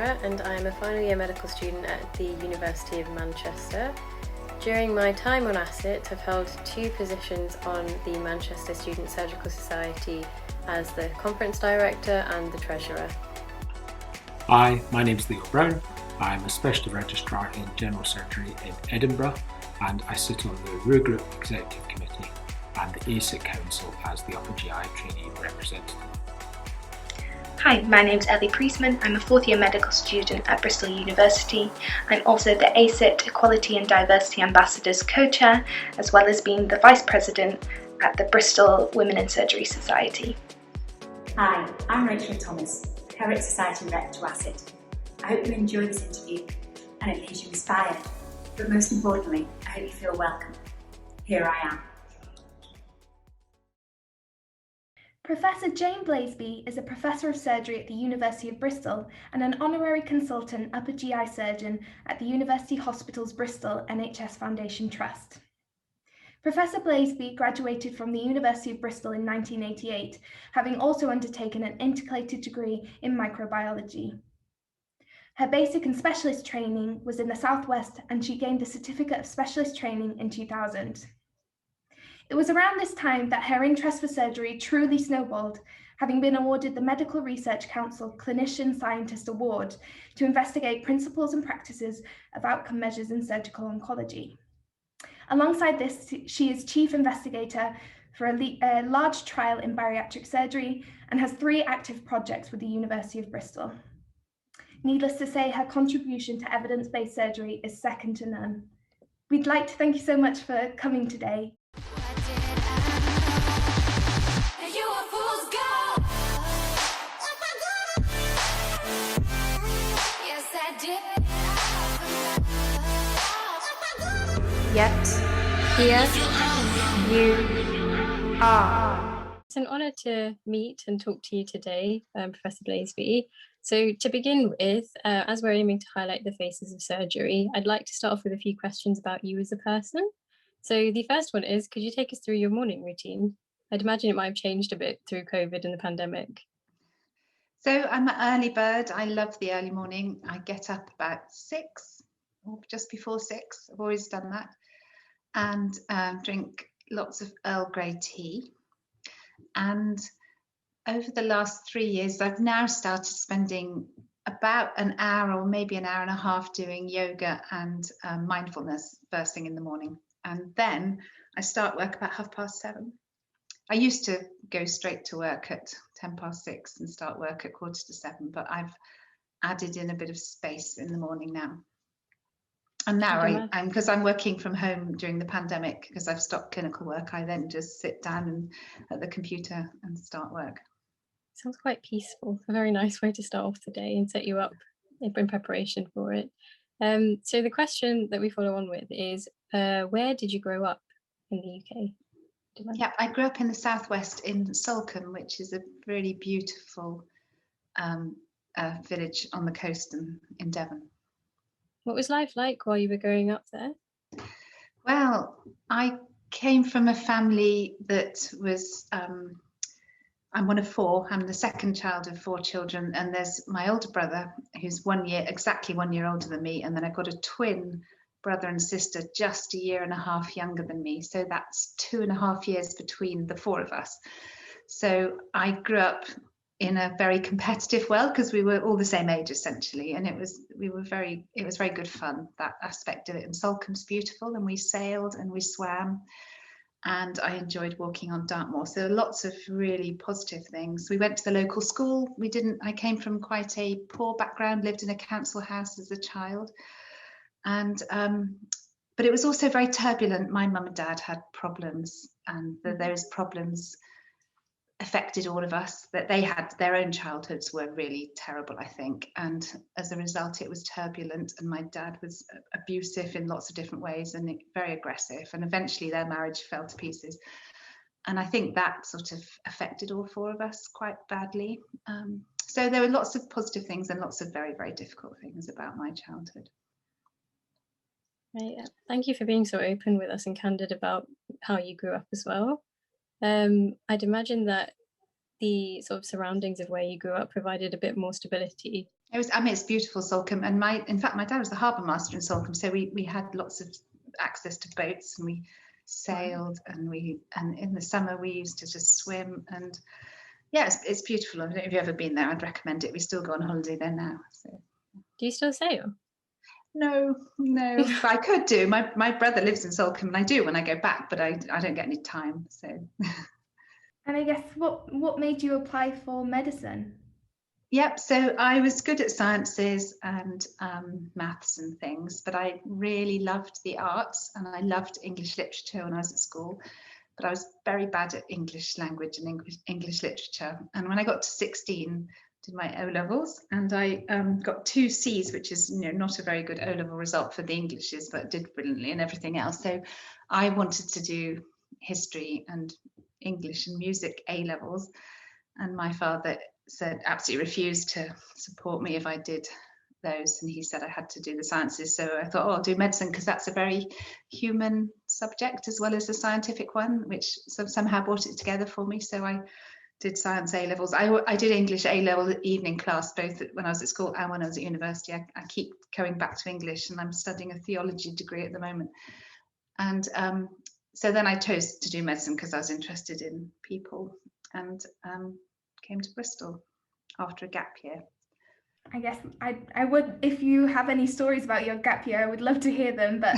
Sarah and I am a final year medical student at the University of Manchester. During my time on ASIT, I've held 2 positions on the Manchester Student Surgical Society as the Conference Director and the Treasurer. Hi, my name is Leo Brown. I'm a Specialty Registrar in General Surgery in Edinburgh, and I sit on the RUE Group Executive Committee and the ASIT Council as the Upper GI Trainee Representative. Hi, my name's Ellie Priestman. I'm a 4th year medical student at Bristol University. I'm also the ASIT Equality and Diversity Ambassadors co-chair, as well as being the Vice President at the Bristol Women in Surgery Society. Hi, I'm Rachel Thomas, Curate Society Rep to ASIT. I hope you enjoy this interview and it leaves you inspired, but most importantly, I hope you feel welcome. Here I am. Professor Jane Blazeby is a Professor of Surgery at the University of Bristol and an Honorary Consultant Upper GI Surgeon at the University Hospitals Bristol NHS Foundation Trust. Professor Blazeby graduated from the University of Bristol in 1988, having also undertaken an intercalated degree in microbiology. Her basic and specialist training was in the Southwest, and she gained the Certificate of Specialist Training in 2000. It was around this time that her interest for surgery truly snowballed, having been awarded the Medical Research Council Clinician Scientist Award to investigate principles and practices of outcome measures in surgical oncology. Alongside this, she is Chief Investigator for a large trial in bariatric surgery and has 3 active projects with the University of Bristol. Needless to say, her contribution to evidence-based surgery is second to none. We'd like to thank you so much for coming today. Yet, here you are. It's an honour to meet and talk to you today, Professor Blazeby. So to begin with, as we're aiming to highlight the faces of surgery, I'd like to start off with a few questions about you as a person. So the first one is, could you take us through your morning routine? I'd imagine it might have changed a bit through COVID and the pandemic. So I'm an early bird. I love the early morning. I get up about 6 or just before 6. I've always done that. And drink lots of Earl Grey tea. And over the last 3 years, I've now started spending about an hour or maybe an hour and a half doing yoga and mindfulness first thing in the morning. And then I start work about 7:30. I used to go straight to work at 6:10 and start work at 6:45, but I've added in a bit of space in the morning now. And now because I'm working from home during the pandemic, because I've stopped clinical work, I then just sit down at the computer and start work. Sounds quite peaceful. A very nice way to start off the day and set you up in preparation for it. So the question that we follow on with is, where did you grow up in the UK? Yeah, I grew up in the southwest in Salcombe, which is a really beautiful village on the coast in Devon. What was life like while you were growing up there? Well, I came from a family that was, I'm one of 4. I'm the second child of 4 children, and there's my older brother who's exactly 1 year older than me, and then I've got a twin brother and sister just a year and a half younger than me. So that's 2.5 years between the 4 of us. So I grew up in a very competitive world because we were all the same age essentially, and it was very good fun, that aspect of it. And Salcombe's beautiful, and we sailed and we swam, and I enjoyed walking on Dartmoor. So lots of really positive things. We went to the local school. I came from quite a poor background, lived in a council house as a child, and but it was also very turbulent. My mum and dad had problems, and those problems affected all of us. That they had their own childhoods were really terrible, I think, and as a result it was turbulent, and my dad was abusive in lots of different ways and very aggressive, and eventually their marriage fell to pieces, and I think that sort of affected all 4 of us quite badly. So there were lots of positive things and lots of very, very difficult things about my childhood. Right. Thank you for being so open with us and candid about how you grew up as well. I'd imagine that the sort of surroundings of where you grew up provided a bit more stability? It's beautiful, Salcombe, and in fact my dad was the harbour master in Salcombe, so we had lots of access to boats, and we sailed, and in the summer we used to just swim, and yeah, it's beautiful. I don't know if you've ever been there. I'd recommend it. We still go on holiday there now. So. Do you still sail? No, but I could do. My brother lives in Salcombe, and I do when I go back, but I don't get any time. So. And I guess what made you apply for medicine? Yep, so I was good at sciences and maths and things, but I really loved the arts, and I loved English literature when I was at school, but I was very bad at English language and English literature. And when I got to 16, did my O-levels, and I got 2 C's, which is not a very good O-level result for the Englishes, but did brilliantly in everything else. So I wanted to do history and English and music A-levels, and my father absolutely refused to support me if I did those, and he said I had to do the sciences. So I thought, I'll do medicine, because that's a very human subject as well as a scientific one, which somehow brought it together for me. So I did science A-levels. I did English A-level evening class, both when I was at school and when I was at university. I keep going back to English, and I'm studying a theology degree at the moment. And so then I chose to do medicine because I was interested in people, and came to Bristol after a gap year. I guess I would, if you have any stories about your gap year, I would love to hear them. But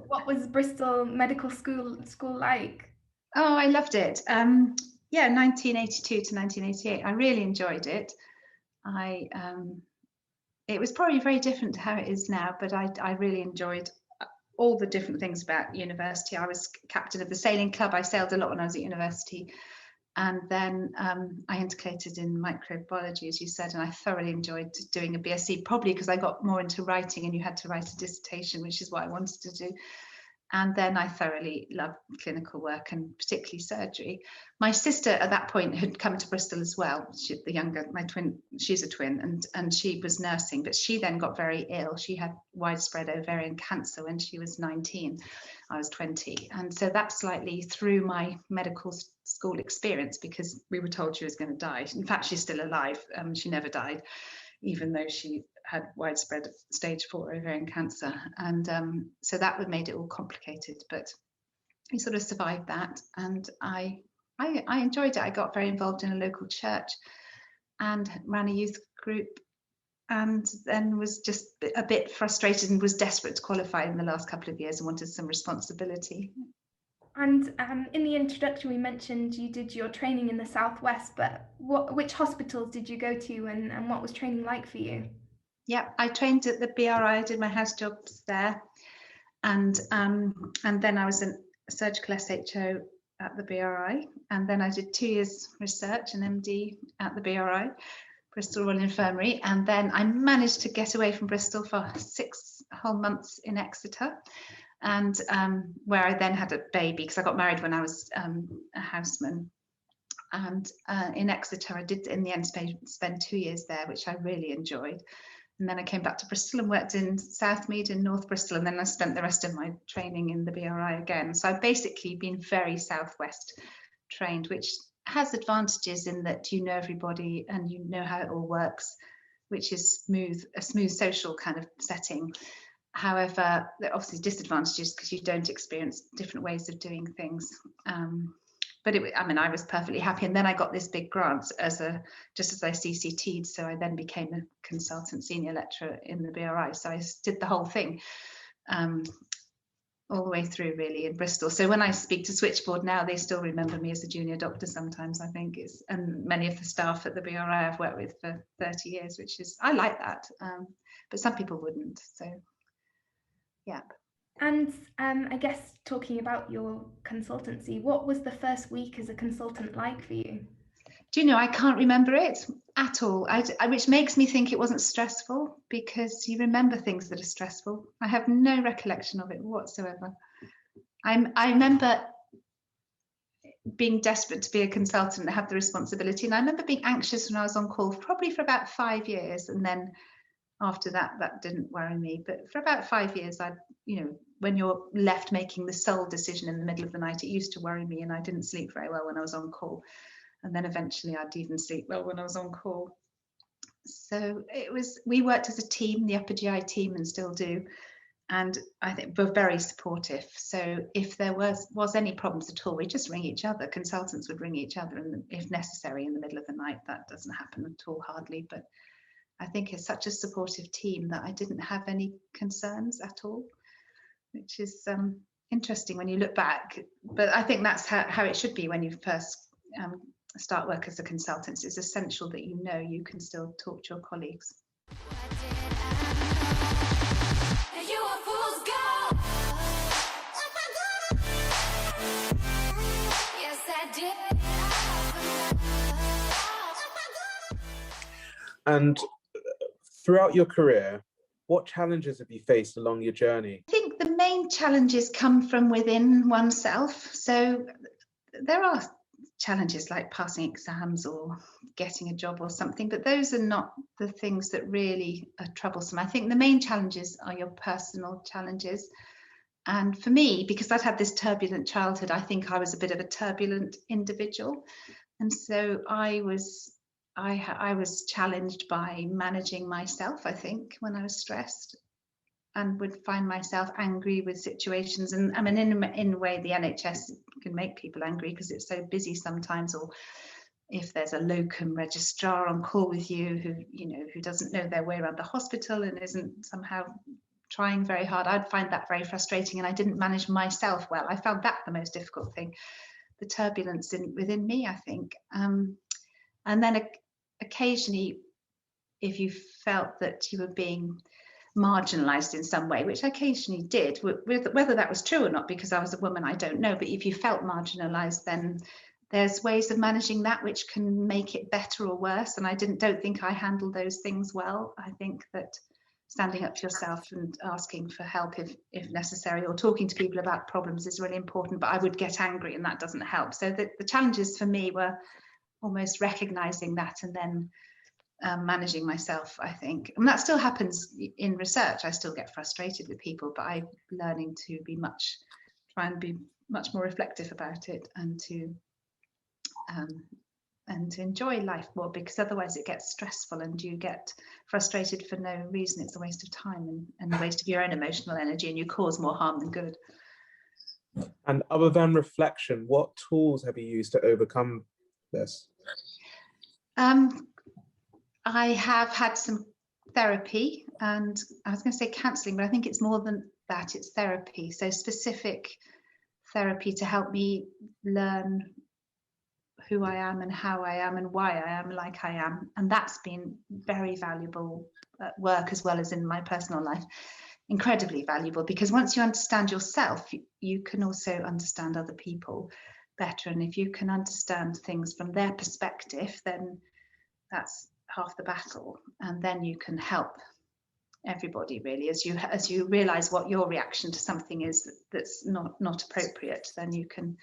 what was Bristol Medical School like? Oh, I loved it. 1982 to 1988. I really enjoyed it. It was probably very different to how it is now, but I really enjoyed all the different things about university. I was captain of the sailing club. I sailed a lot when I was at university. And then I intercalated in microbiology, as you said, and I thoroughly enjoyed doing a BSc, probably because I got more into writing, and you had to write a dissertation, which is what I wanted to do. And then I thoroughly loved clinical work, and particularly surgery. My sister at that point had come to Bristol as well. My twin, she's a twin, and she was nursing, but she then got very ill. She had widespread ovarian cancer when she was 19. I was 20. And so that slightly threw my medical school experience, because we were told she was going to die. In fact, she's still alive. She never died, even though she had widespread stage 4 ovarian cancer. And so that made it all complicated, but we sort of survived that. And I enjoyed it. I got very involved in a local church and ran a youth group, and then was just a bit frustrated and was desperate to qualify in the last couple of years and wanted some responsibility. And in the introduction, we mentioned you did your training in the Southwest, but which hospitals did you go to, and what was training like for you? Yeah, I trained at the BRI. I did my house jobs there, and then I was a surgical SHO at the BRI, and then I did 2 years research, an MD at the BRI, Bristol Royal Infirmary, and then I managed to get away from Bristol for 6 whole months in Exeter, and where I then had a baby, because I got married when I was a houseman. And in Exeter, I did in the end spend 2 years there, which I really enjoyed. And then I came back to Bristol and worked in Southmead in North Bristol, and then I spent the rest of my training in the BRI again. So I've basically been very Southwest trained, which has advantages in that you know everybody and you know how it all works, which is a smooth social kind of setting. However, there are obviously disadvantages because you don't experience different ways of doing things. But I was perfectly happy. And then I got this big grant just as I CCT'd. So I then became a consultant senior lecturer in the BRI. So I did the whole thing all the way through, really, in Bristol. So when I speak to Switchboard now, they still remember me as a junior doctor sometimes, I think. And many of the staff at the BRI I've worked with for 30 years, I like that. But some people wouldn't. So, yeah. And I guess talking about your consultancy, what was the first week as a consultant like for you? Do you know, I can't remember it at all, which makes me think it wasn't stressful, because you remember things that are stressful. I have no recollection of it whatsoever. I remember being desperate to be a consultant and have the responsibility. And I remember being anxious when I was on call, probably for about 5 years. And then after that didn't worry me. But for about 5 years, when you're left making the sole decision in the middle of the night, it used to worry me, and I didn't sleep very well when I was on call. And then eventually I'd even sleep well when I was on call. So we worked as a team, the upper GI team, and still do. And I think we're very supportive. So if there was any problems at all, we just ring each other. Consultants would ring each other, and if necessary, in the middle of the night. That doesn't happen at all, hardly. But I think it's such a supportive team that I didn't have any concerns at all, which is interesting when you look back. But I think that's how it should be when you first start work as a consultant. It's essential that you know you can still talk to your colleagues. And throughout your career, what challenges have you faced along your journey? I think the main challenges come from within oneself. So there are challenges like passing exams or getting a job or something, but those are not the things that really are troublesome. I think the main challenges are your personal challenges. And for me, because I'd had this turbulent childhood, I think I was a bit of a turbulent individual. And so I was challenged by managing myself, I think, when I was stressed, and would find myself angry with situations. And I mean, in a way, the NHS can make people angry because it's so busy sometimes, or if there's a locum registrar on call with you who doesn't know their way around the hospital and isn't somehow trying very hard, I'd find that very frustrating, and I didn't manage myself well. I found that the most difficult thing, the turbulence within me, I think. And then occasionally, if you felt that you were being marginalized in some way, which I occasionally did, whether that was true or not, because I was a woman, I don't know, but if you felt marginalized, then there's ways of managing that which can make it better or worse. And I don't think I handled those things well. I think that standing up for yourself and asking for help if necessary, or talking to people about problems is really important, but I would get angry and that doesn't help. So the challenges for me were almost recognizing that and then managing myself, I think. And that still happens in research. I still get frustrated with people, but I'm learning to try and be much more reflective about it, and to enjoy life more, because otherwise it gets stressful and you get frustrated for no reason. It's a waste of time and a waste of your own emotional energy, and you cause more harm than good. And other than reflection, what tools have you used to overcome this? I have had some therapy, and I was going to say counselling, but I think it's more than that. It's therapy. So specific therapy to help me learn who I am and how I am and why I am like I am. And that's been very valuable at work as well as in my personal life. Incredibly valuable, because once you understand yourself, you can also understand other people better. And if you can understand things from their perspective, then that's half the battle. And then you can help everybody, really, as you realize what your reaction to something is that's not appropriate, then you can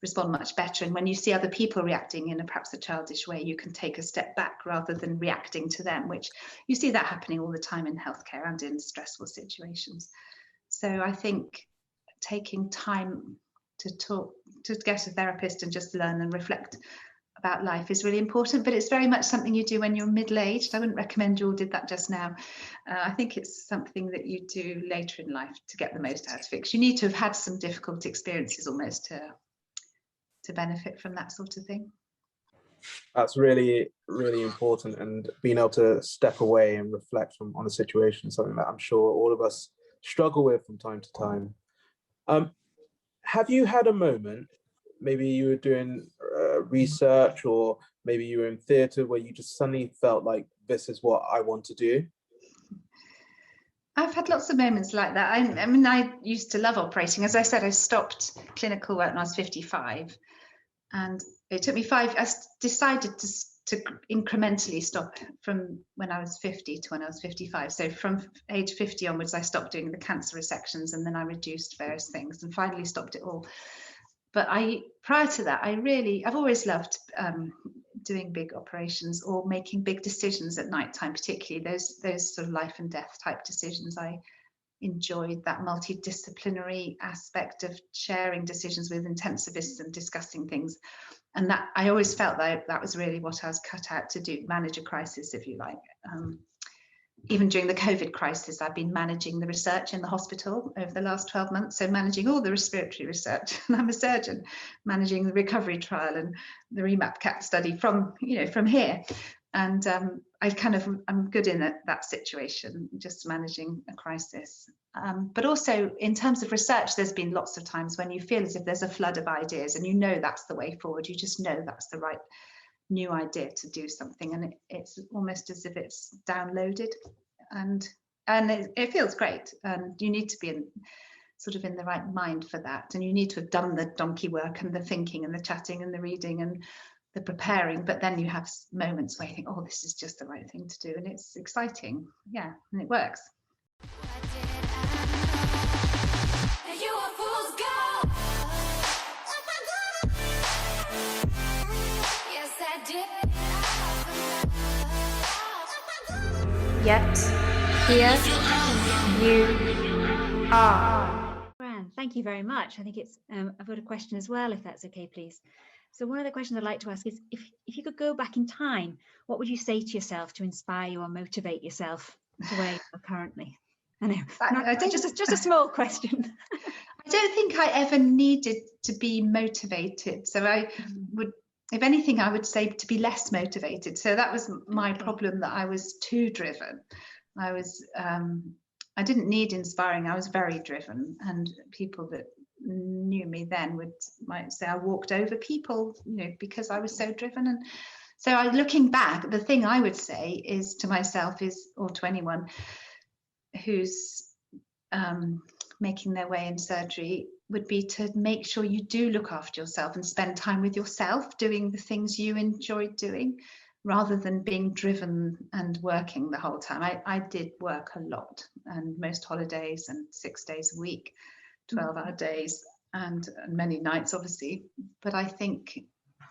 respond much better. And when you see other people reacting in perhaps a childish way, you can take a step back rather than reacting to them, which you see that happening all the time in healthcare and in stressful situations. So I think taking time to get a therapist and just learn and reflect about life is really important, but it's very much something you do when you're middle-aged. I wouldn't recommend you all did that just now. I think it's something that you do later in life to get the most out of it, because you need to have had some difficult experiences almost to benefit from that sort of thing. That's really, really important, and being able to step away and reflect on a situation, something that I'm sure all of us struggle with from time to time. Have you had a moment, maybe you were doing research, or maybe you were in theatre, where you just suddenly felt like, this is what I want to do? I've had lots of moments like that. I mean, I used to love operating. As I said, I stopped clinical work when I was 55. And it took me I decided to incrementally stop from when I was 50 to when I was 55. So from age 50 onwards, I stopped doing the cancer resections, and then I reduced various things and finally stopped it all. But prior to that, I've always loved doing big operations or making big decisions at night time, particularly those sort of life and death type decisions. I enjoyed that multidisciplinary aspect of sharing decisions with intensivists and discussing things. And that I always felt that was really what I was cut out to do, manage a crisis, if you like. Even during the COVID crisis, I've been managing the research in the hospital over the last 12 months. So managing all the respiratory research, and I'm a surgeon, managing the recovery trial and the REMAP-CAP study from here. And I'm good in that situation, just managing a crisis. But also in terms of research, there's been lots of times when you feel as if there's a flood of ideas and you know that's the way forward. You just know that's the right new idea to do something, and it's almost as if it's downloaded, and it feels great. And you need to be in the right mind for that, and you need to have done the donkey work and the thinking and the chatting and the reading and the preparing, but then you have moments where you think, oh, this is just the right thing to do, and it's exciting, yeah, and it works. Yet here you are. Grand, thank you very much. I think it's I've got a question as well, if that's okay, please. So one of the questions I'd like to ask is, if you could go back in time, what would you say to yourself to inspire you or motivate yourself to where you are currently? I know, just a small question. I don't think I ever needed to be motivated. So I would, if anything, I would say to be less motivated. So that was my problem, that I was too driven. I didn't need inspiring. I was very driven, and people that knew me then might say I walked over people, because I was so driven. And so looking back, the thing I would say is to myself or to anyone who's making their way in surgery, would be to make sure you do look after yourself and spend time with yourself doing the things you enjoy doing, rather than being driven and working the whole time. I did work a lot, and most holidays, and 6 days a week, 12-hour days, and many nights, obviously. But I think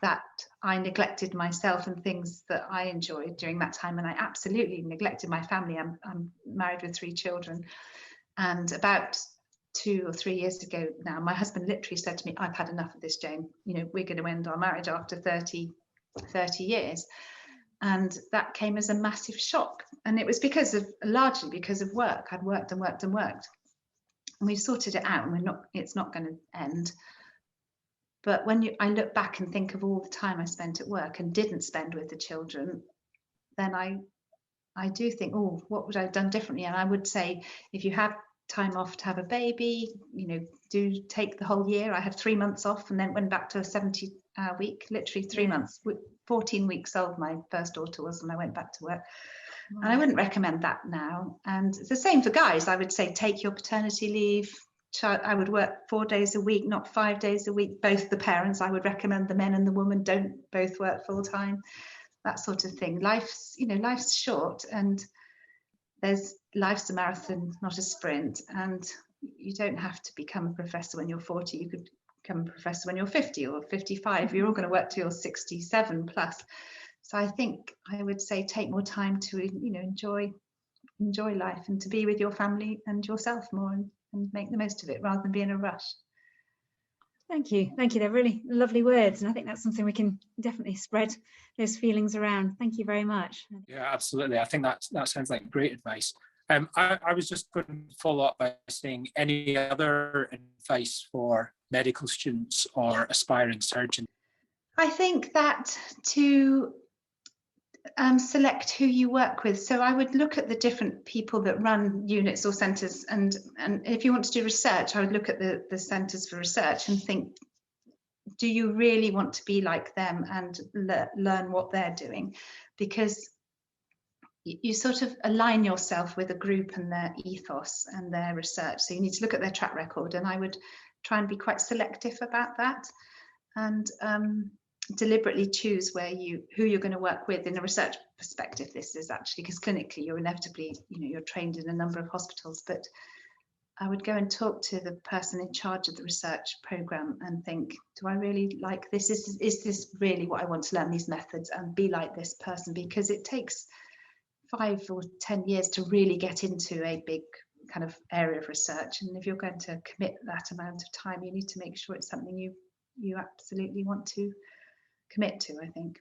that I neglected myself and things that I enjoyed during that time, and I absolutely neglected my family. I'm married with 3 children, and about 2 or 3 years ago now, my husband literally said to me, "I've had enough of this, Jane. We're going to end our marriage after 30 years." And that came as a massive shock, and it was largely because of work. I'd worked and worked and worked, and we've sorted it out, and it's not going to end. But when I look back and think of all the time I spent at work and didn't spend with the children, then I do think, oh, what would I have done differently? And I would say, if you have time off to have a baby, do take the whole year. I had 3 months off, and then went back to a 70-hour week, literally 3 months. 14 weeks old my first daughter was when I went back to work. Wow. And I wouldn't recommend that now. And it's the same for guys. I would say take your paternity leave. I would work 4 days a week, not 5 days a week. Both the parents, I would recommend the men and the woman don't both work full time. That sort of thing. Life's short, and life's a marathon, not a sprint. And you don't have to become a professor when you're 40. You could become a professor when you're 50 or 55. You're all going to work till you're 67 plus. So I think I would say take more time to enjoy life, and to be with your family and yourself more, and make the most of it, rather than be in a rush. Thank you. They're really lovely words, and I think that's something we can definitely spread those feelings around. Thank you very much. Yeah, absolutely. I think that sounds like great advice. I was just going to follow up by saying, any other advice for medical students or aspiring surgeons? I think that to select who you work with. So I would look at the different people that run units or centres, and if you want to do research, I would look at the centres for research and think, do you really want to be like them and learn what they're doing? Because you sort of align yourself with a group and their ethos and their research. So you need to look at their track record, and I would try and be quite selective about that, and deliberately choose who you're going to work with in a research perspective. This is actually because clinically you're inevitably, you're trained in a number of hospitals, but I would go and talk to the person in charge of the research program and think, do I really like this? Is this really what I want to learn, these methods, and be like this person? Because it takes 5 or 10 years to really get into a big kind of area of research, and if you're going to commit that amount of time, you need to make sure it's something you absolutely want to commit to, I think.